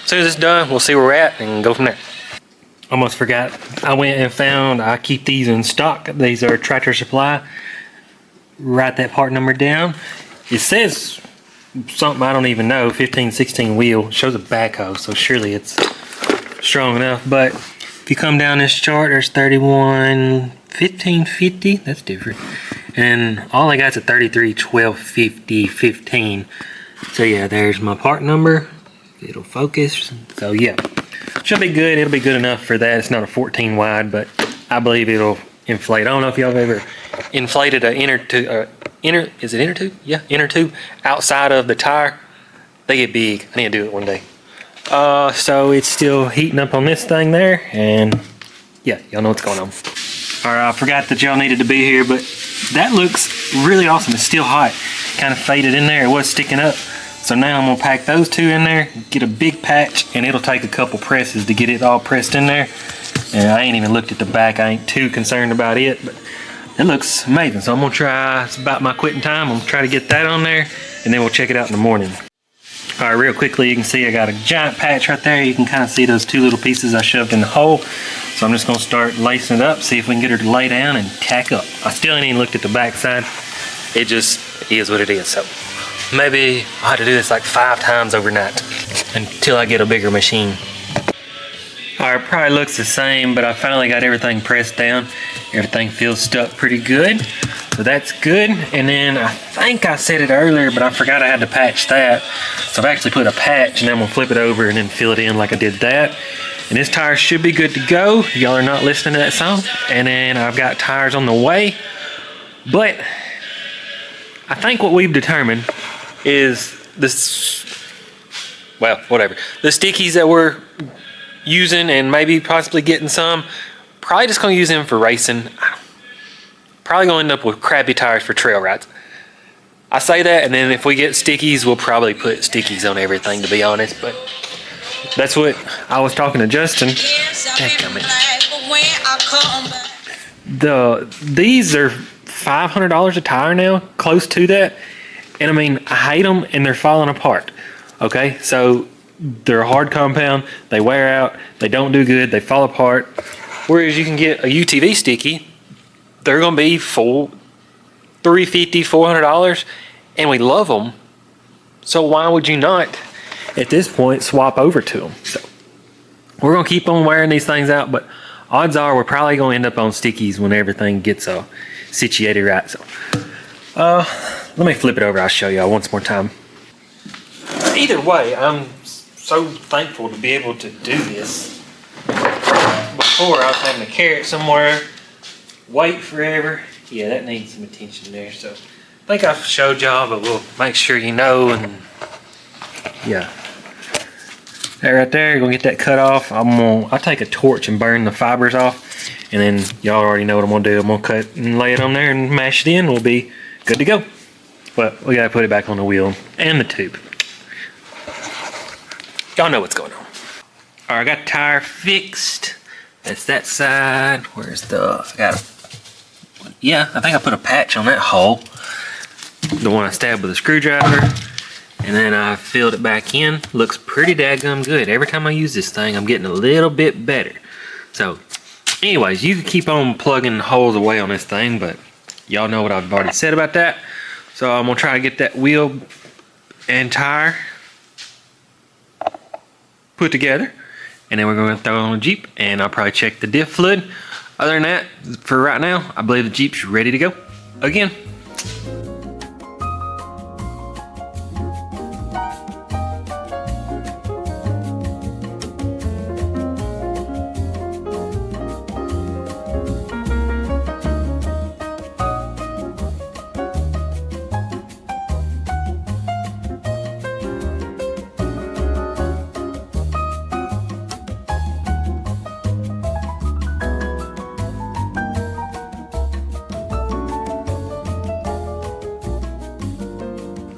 as soon as it's done, we'll see where we're at and go from there. Almost forgot. I went and found, I keep these in stock. These are Tractor Supply. Write that part number down. It says something I don't even know, 15-16 wheel. It shows a backhoe, so surely it's strong enough. But if you come down this chart, there's 31 1550. That's different. And all I got's a 33 12 50 15. So yeah, there's my part number. It'll focus. So yeah. Should be good. It'll be good enough for that. It's not a 14 wide, but I believe it'll inflate. I don't know if y'all have ever inflated an inner tube, is it inner tube? Yeah, inner tube outside of the tire. They get big. I need to do it one day. So it's still heating up on this thing there, and yeah, y'all know what's going on. All right, I forgot that y'all needed to be here, but that looks really awesome. It's still hot. Kind of faded in there. It was sticking up. So now I'm gonna pack those two in there, get a big patch, and it'll take a couple presses to get it all pressed in there. And I ain't even looked at the back. I ain't too concerned about it, but it looks amazing. So I'm gonna try, it's about my quitting time. I'm gonna try to get that on there, and then we'll check it out in the morning. All right, real quickly, you can see I got a giant patch right there. You can kind of see those two little pieces I shoved in the hole. So I'm just gonna start lacing it up, see if we can get her to lay down and tack up. I still ain't even looked at the back side. It just is what it is. So maybe I'll have to do this like 5 times overnight until I get a bigger machine. All right, probably looks the same, but I finally got everything pressed down. Everything feels stuck pretty good, so that's good. And then I think I said it earlier, but I forgot I had to patch that. So I've actually put a patch, and then I'm gonna flip it over and then fill it in like I did that. And this tire should be good to go. Y'all are not listening to that song. And then I've got tires on the way, but I think what we've determined is this, well, whatever. The stickies that we're using and maybe possibly getting some, probably just gonna use them for racing. Probably gonna end up with crappy tires for trail rides. I say that, and then if we get stickies, we'll probably put stickies on everything, to be honest, but that's what I was talking to Justin. These are $500 a tire now, close to that. And I mean, I hate them and they're falling apart. Okay, so they're a hard compound, they wear out, they don't do good, they fall apart. Whereas you can get a UTV sticky, they're gonna be $350, $400, and we love them. So why would you not, at this point, swap over to them? So we're gonna keep on wearing these things out, but odds are we're probably gonna end up on stickies when everything gets situated right. So let me flip it over. I'll show y'all once more time. Either way, I'm so thankful to be able to do this. Before I was having to carry it somewhere, wait forever. Yeah, that needs some attention there. So think I've showed y'all, but we'll make sure you know. And yeah, that right there, gonna get that cut off. I'll take a torch and burn the fibers off, and then y'all already know what I'm gonna do. I'm gonna cut and lay it on there and mash it in. We'll be good to go. But we gotta put it back on the wheel and the tube. Y'all know what's going on. All right, I got the tire fixed. That's that side. Where's the? Yeah, I think I put a patch on that hole. The one I stabbed with a screwdriver. And then I filled it back in. Looks pretty daggum good. Every time I use this thing, I'm getting a little bit better. So, anyways, you can keep on plugging holes away on this thing, but y'all know what I've already said about that. So I'm gonna try to get that wheel and tire put together. And then we're gonna throw it on the Jeep, and I'll probably check the diff fluid. Other than that, for right now, I believe the Jeep's ready to go again.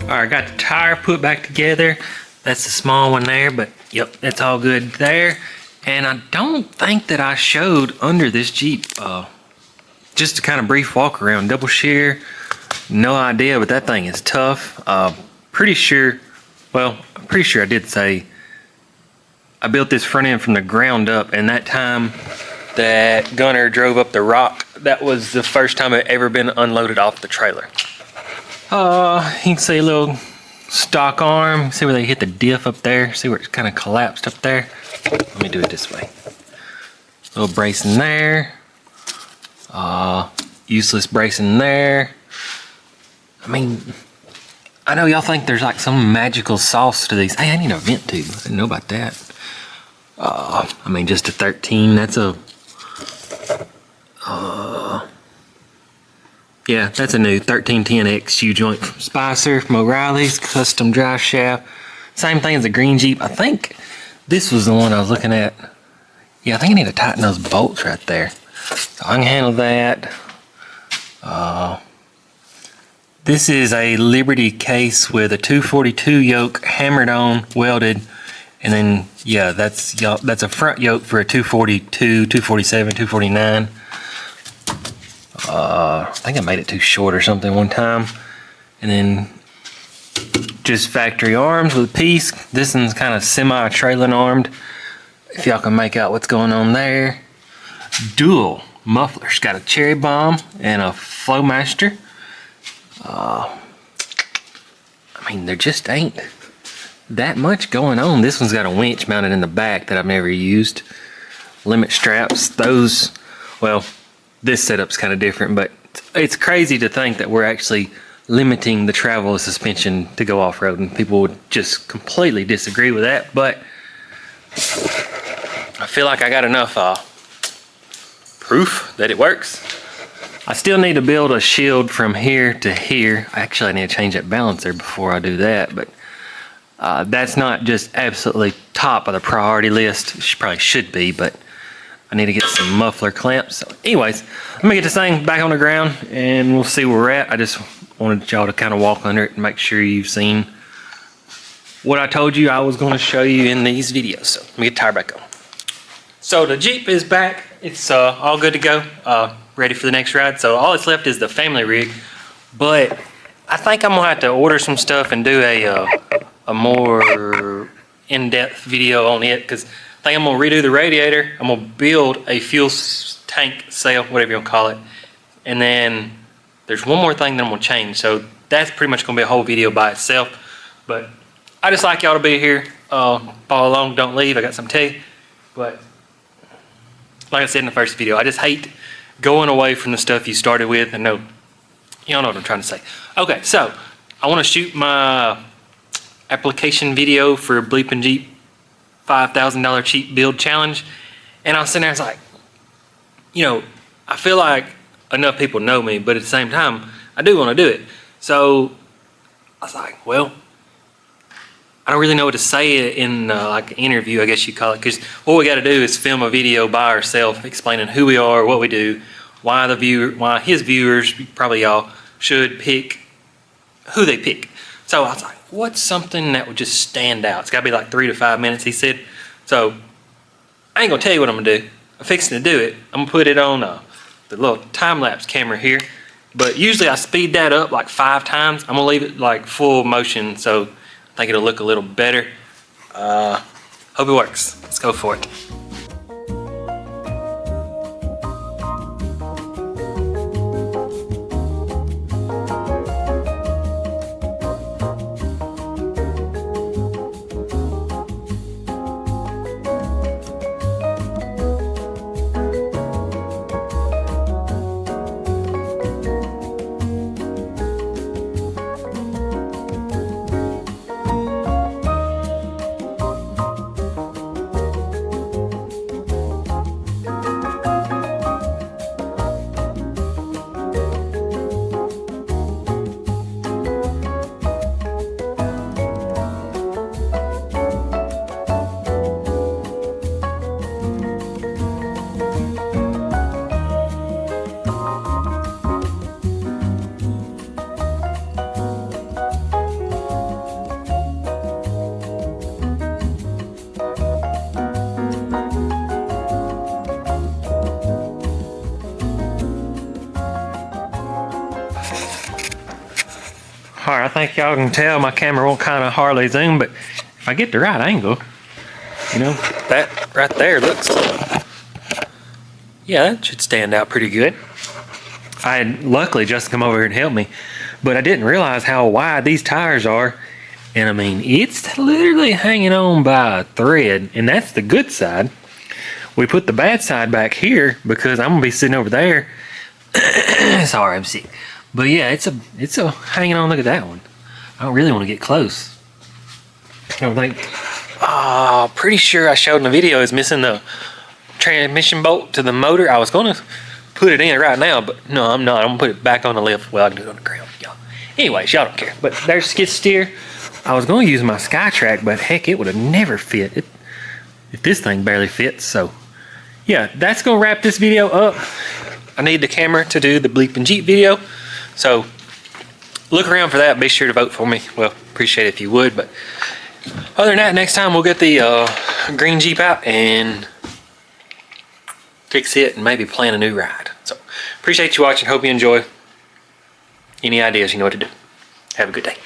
All right, got the tire put back together. That's the small one there, but yep, that's all good there. And I don't think that I showed under this Jeep, just a kind of brief walk around. Double share, no idea, but that thing is tough. Pretty sure I did say I built this front end from the ground up, and that time that Gunner drove up the rock, that was the first time it ever been unloaded off the trailer. You can see a little stock arm. See where they hit the diff up there? See where it's kind of collapsed up there? Let me do it this way. Little bracing there. Useless bracing there. I mean, I know y'all think there's like some magical sauce to these. Hey, I need a vent tube. I didn't know about that. I mean, just a 13. That's a... yeah, that's a new 1310X U-joint from Spicer, from O'Reilly's, custom drive shaft. Same thing as the green Jeep. I think this was the one I was looking at. Yeah, I think I need to tighten those bolts right there. So I can handle that. This is a Liberty case with a 242 yoke hammered on, welded. And then, yeah, that's a front yoke for a 242, 247, 249. I think I made it too short or something one time. And then just factory arms with a piece. This one's kind of semi-trailing armed, if y'all can make out what's going on there. Dual mufflers. Got a cherry bomb and a Flowmaster. I mean, there just ain't that much going on. This one's got a winch mounted in the back that I've never used. Limit straps. Those, well, this setup's kind of different, but it's crazy to think that we're actually limiting the travel of suspension to go off-roading. People would just completely disagree with that, but I feel like I got enough proof that it works. I still need to build a shield from here to here. Actually, I need to change that balancer before I do that, but that's not just absolutely top of the priority list. It probably should be, but I need to get some muffler clamps. So anyways, let me get this thing back on the ground and we'll see where we're at. I just wanted y'all to kind of walk under it and make sure you've seen what I told you I was going to show you in these videos. So let me get the tire back on. So the Jeep is back. It's all good to go, ready for the next ride. So all that's left is the family rig, but I think I'm gonna have to order some stuff and do a more in-depth video on it, because I think I'm gonna redo the radiator. I'm gonna build a fuel tank cell, whatever you wanna call it, and then there's one more thing that I'm gonna change. So that's pretty much gonna be a whole video by itself. But I just like y'all to be here. Follow along, don't leave. I got something to tell you. But like I said in the first video, I just hate going away from the stuff you started with. And no, y'all know what I'm trying to say. Okay, so I want to shoot my application video for Bleepin' Jeep $5,000 cheap build challenge. And I was sitting there, I was like, you know, I feel like enough people know me, but at the same time, I do want to do it. So I was like, well, I don't really know what to say in like an interview, I guess you call it, because what we got to do is film a video by ourselves explaining who we are, what we do, why his viewers, probably y'all, should pick who they pick. So I was like, what's something that would just stand out? It's got to be like 3 to 5 minutes, he said. So I ain't gonna tell you what I'm gonna do. I'm fixing to do it. I'm gonna put it on the little time-lapse camera here. But usually I speed that up like 5 times. I'm gonna leave it like full motion, so I think it'll look a little better. Hope it works. Let's go for it. All right, I think y'all can tell my camera won't kind of hardly zoom, but if I get the right angle, you know, that right there looks, yeah, that should stand out pretty good. I had luckily just come over here and helped me, but I didn't realize how wide these tires are. And I mean, it's literally hanging on by a thread, and that's the good side. We put the bad side back here because I'm gonna be sitting over there. Sorry, I'm sick. But yeah, it's a hanging on. Look at that one. I don't really want to get close. I don't think. Pretty sure I showed in the video is missing the transmission bolt to the motor. I was gonna put it in right now, but no, I'm not. I'm gonna put it back on the lift. Well, I can do it on the ground, y'all. Anyways, y'all don't care. But there's skid steer. I was gonna use my Skytrack, but heck, it would have never fit. If this thing barely fits. So yeah, that's gonna wrap this video up. I need the camera to do the bleeping Jeep video. So look around for that. Be sure to vote for me. Well, appreciate it if you would. But other than that, next time we'll get the green Jeep out and fix it and maybe plan a new ride. So appreciate you watching. Hope you enjoy. Any ideas, you know what to do. Have a good day.